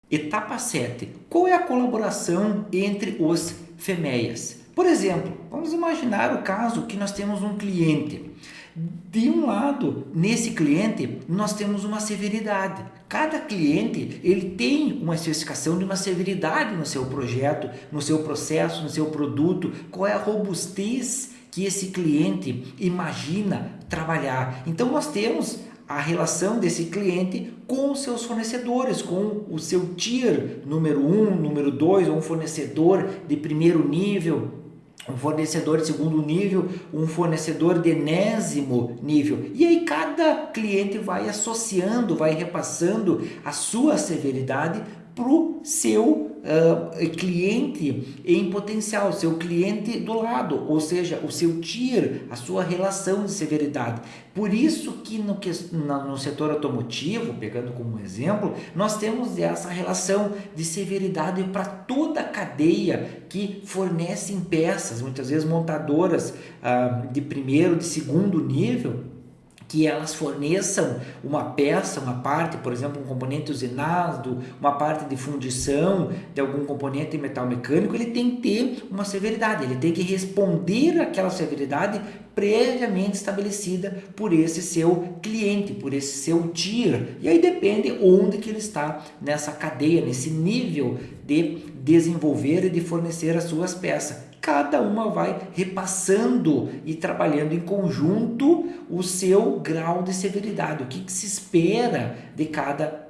Etapa 7. Qual é a colaboração entre os FEMEAs? Por exemplo, vamos imaginar o caso que nós temos um cliente. De um lado, nesse cliente, nós temos uma severidade. Cada cliente ele tem uma especificação de uma severidade no seu projeto, no seu processo, no seu produto. Qual é a robustez que esse cliente imagina trabalhar? Então, nós temos a relação desse cliente com os seus fornecedores, com o seu tier número 1, número 2, ou um fornecedor de primeiro nível, um fornecedor de segundo nível, um fornecedor de enésimo nível. E aí cada cliente vai associando, vai repassando a sua severidade para o seu cliente em potencial, seu cliente do lado, ou seja, o seu tier, a sua relação de severidade. Por isso que no setor automotivo, pegando como exemplo, nós temos essa relação de severidade para toda a cadeia que fornecem peças, muitas vezes montadoras de primeiro, de segundo nível, que elas forneçam uma peça, uma parte, por exemplo, um componente usinado, uma parte de fundição de algum componente metal mecânico, ele tem que ter uma severidade, ele tem que responder àquela severidade previamente estabelecida por esse seu cliente, por esse seu tier. E aí depende onde que ele está nessa cadeia, nesse nível de desenvolver e de fornecer as suas peças. Cada uma vai repassando e trabalhando em conjunto o seu grau de severidade, o que se espera de cada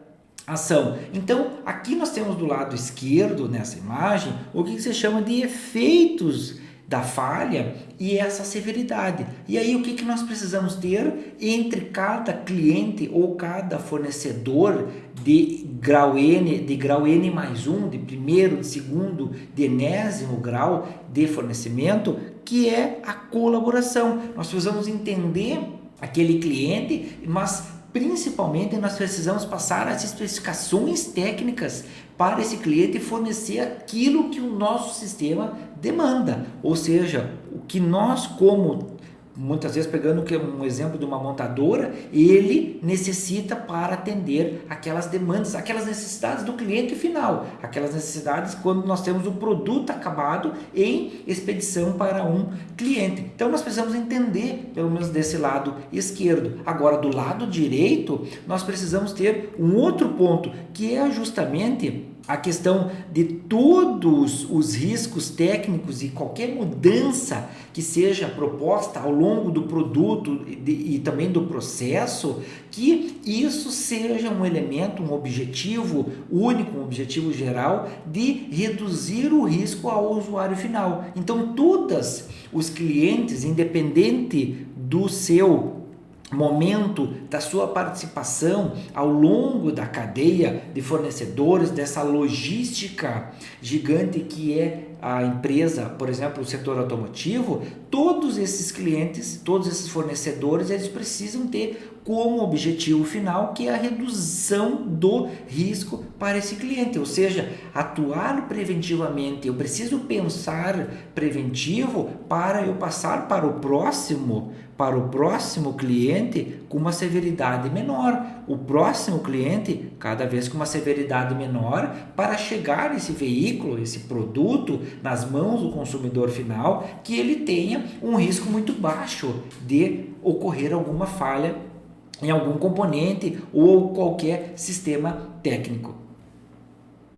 ação. Então, aqui nós temos do lado esquerdo, nessa imagem, o que se chama de efeitos da falha e essa severidade. E aí o que nós precisamos ter entre cada cliente ou cada fornecedor de grau N mais um, de primeiro, de segundo, de enésimo grau de fornecimento, que é a colaboração. Nós precisamos entender aquele cliente, mas principalmente nós precisamos passar as especificações técnicas para esse cliente fornecer aquilo que o nosso sistema demanda, ou seja, o que nós, como muitas vezes pegando um exemplo de uma montadora, ele necessita para atender aquelas demandas, aquelas necessidades do cliente final, aquelas necessidades quando nós temos o produto acabado em expedição para um cliente. Então nós precisamos entender, pelo menos desse lado esquerdo. Agora, do lado direito, nós precisamos ter um outro ponto, que é justamente a questão de todos os riscos técnicos e qualquer mudança que seja proposta ao longo do produto e também do processo, que isso seja um elemento, um objetivo único, um objetivo geral de reduzir o risco ao usuário final. Então, todos os clientes, independente do seu momento da sua participação ao longo da cadeia de fornecedores, dessa logística gigante que é a empresa, por exemplo, o setor automotivo, todos esses clientes, todos esses fornecedores, eles precisam ter como objetivo final que é a redução do risco para esse cliente, ou seja, atuar preventivamente. Eu preciso pensar preventivo para eu passar para o próximo cliente com uma severidade menor, o próximo cliente cada vez com uma severidade menor, para chegar esse veículo, esse produto nas mãos do consumidor final, que ele tenha um risco muito baixo de ocorrer alguma falha em algum componente ou qualquer sistema técnico.